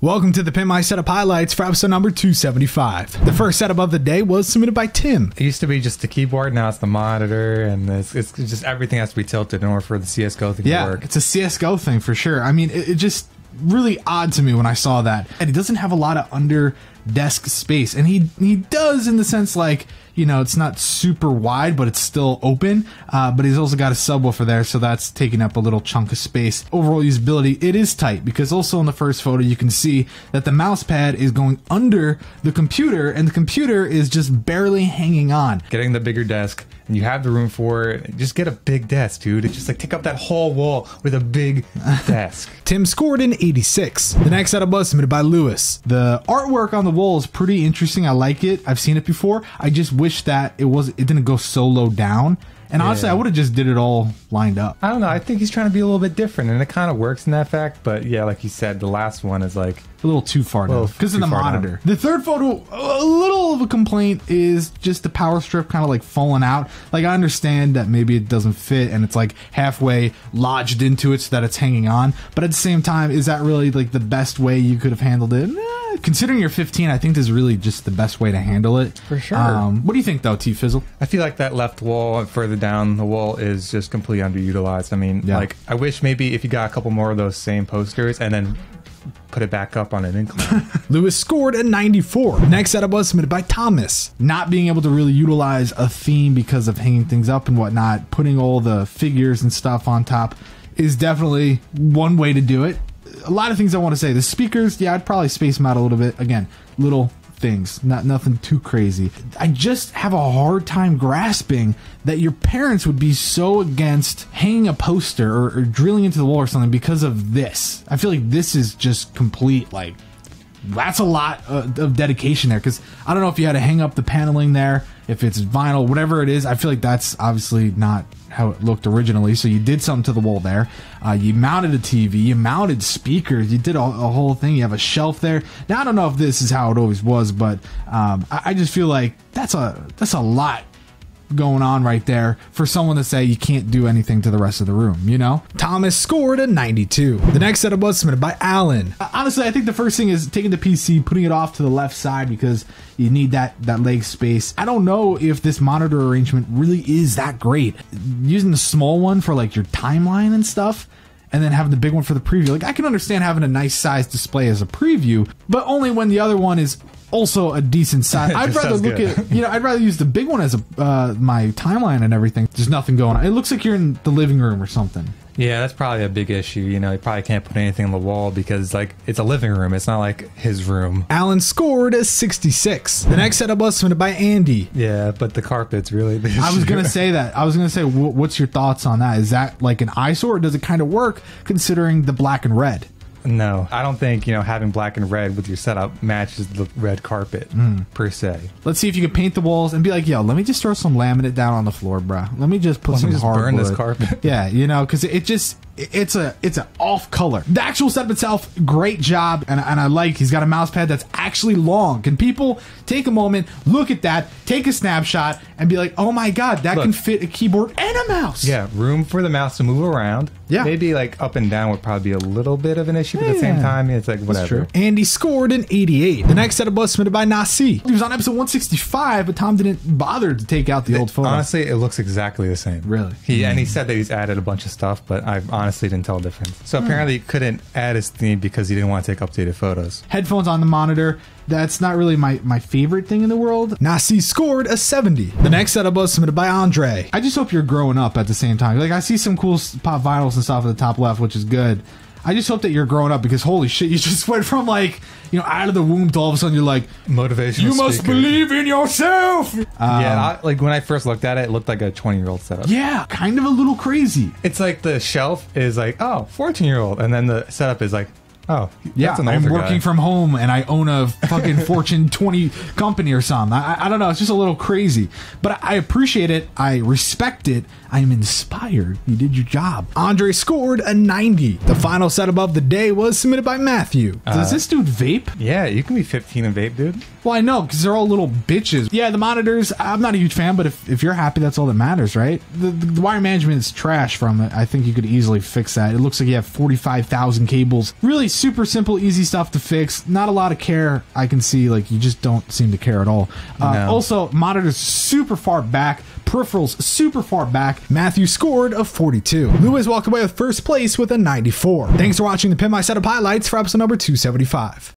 Welcome to the Pimp My Setup highlights for episode number 275. The first setup of the day was submitted by Tim. It used to be just the keyboard, now it's the monitor, and it's just everything has to be tilted in order for the CSGO thing to work. Yeah, it's a CSGO thing for sure. I mean, it just really odd to me when I saw that. And he doesn't have a lot of under desk space, and he does in the sense like, you know, it's not super wide, but it's still open. But he's also got a subwoofer there, so that's taking up a little chunk of space. Overall usability, it is tight, because also in the first photo, you can see that the mouse pad is going under the computer, and the computer is just barely hanging on. Getting the bigger desk, and you have the room for it, just get a big desk, dude. It's just like take up that whole wall with a big desk. Tim scored an 86. The next setup was submitted by Lewis. The artwork on the wall is pretty interesting. I like it. I've seen it before. I just wish that it didn't go so low down. And honestly, I would have just did it all lined up. I don't know. I think he's trying to be a little bit different, and it kind of works in that fact. But yeah, like you said, the last one is like a little too far down because of the monitor. The third photo, a little of a complaint is just the power strip kind of like falling out. Like, I understand that maybe it doesn't fit and it's like halfway lodged into it so that it's hanging on. But at the same time, is that really like the best way you could have handled it? Considering you're 15, I think this is really just the best way to handle it. For sure. What do you think though, T-Fizzle? I feel like that left wall and further down the wall is just completely underutilized. I mean, like, I wish maybe if you got a couple more of those same posters and then put it back up on an incline. Lewis scored a 94. Next setup was submitted by Thomas. Not being able to really utilize a theme because of hanging things up and whatnot, putting all the figures and stuff on top is definitely one way to do it. A lot of things I want to say. The speakers, yeah, I'd probably space them out a little bit. Again, little things, nothing too crazy. I just have a hard time grasping that your parents would be so against hanging a poster or drilling into the wall or something because of this. I feel like this is just complete, like, that's a lot of dedication there, because I don't know if you had to hang up the paneling there, if it's vinyl, whatever it is. I feel like that's obviously not how it looked originally, so you did something to the wall there. You mounted a TV, you mounted speakers, you did a whole thing. You have a shelf there. Now, I don't know if this is how it always was, but I just feel like that's a lot going on right there for someone to say you can't do anything to the rest of the room, you know? Thomas scored a 92. The next setup was submitted by Alan. Honestly, I think the first thing is taking the PC, putting it off to the left side because you need that leg space. I don't know if this monitor arrangement really is that great. Using the small one for like your timeline and stuff, and then having the big one for the preview. Like, I can understand having a nice size display as a preview, but only when the other one is also a decent size. I'd rather look at, you know, I'd rather use the big one as my timeline and everything. There's nothing going on. It looks like you're in the living room or something. Yeah, that's probably a big issue. You know, you probably can't put anything on the wall because, like, it's a living room. It's not like his room. Alan scored a 66. The next setup was submitted by Andy. Yeah, but the carpet's really the issue. I was going to say that. I was going to say, what's your thoughts on that? Is that like an eyesore, or does it kind of work considering the black and red? No, I don't think, you know, having black and red with your setup matches the red carpet per se. Let's see if you can paint the walls and be like, yo, let me just throw some laminate down on the floor, bro. Let me just put some hardwood. Burn this carpet. Yeah, you know, because it's an off color. The actual setup itself, great job, and I like he's got a mouse pad that's actually long. Can people take a moment, look at that, take a snapshot, and be like, oh my god, that can fit a keyboard and a mouse. Yeah, room for the mouse to move around. Yeah, maybe like up and down would probably be a little bit of an issue, but at the same time, it's like whatever. That's true. Andy scored an 88. The next setup was submitted by Nasi. He was on episode 165, but Tom didn't bother to take out the old photo. Honestly, it looks exactly the same. Really? And he said that he's added a bunch of stuff, but I honestly didn't tell the difference. So apparently he couldn't add his theme because he didn't want to take updated photos. Headphones on the monitor. That's not really my favorite thing in the world. Nasi scored a 70. The next setup was submitted by Andre. I just hope you're growing up at the same time. Like, I see some cool pop vinyls and stuff at the top left, which is good. I just hope that you're growing up, because holy shit, you just went from like, you know, out of the womb to all of a sudden you're like, motivational you must believe in yourself. Yeah, like when I first looked at it, it looked like a 20-year-old setup. Yeah, kind of a little crazy. It's like the shelf is like, oh, 14-year-old, and then the setup is like, oh, yeah, I'm working from home and I own a fucking Fortune 20 company or something. I don't know. It's just a little crazy, but I appreciate it. I respect it. I'm inspired. You did your job. Andre scored a 90. The final setup of the day was submitted by Matthew. Does this dude vape? Yeah, you can be 15 and vape, dude. Well, I know, because they're all little bitches. Yeah, the monitors, I'm not a huge fan, but if you're happy, that's all that matters, right? The wire management is trash from it. I think you could easily fix that. It looks like you have 45,000 cables. Really super simple, easy stuff to fix. Not a lot of care. I can see, like, you just don't seem to care at all. No. Also, monitors super far back. Peripherals super far back. Matthew scored a 42. Lewis walked away with first place with a 94. Thanks for watching the Pimp My Setup highlights for episode number 275.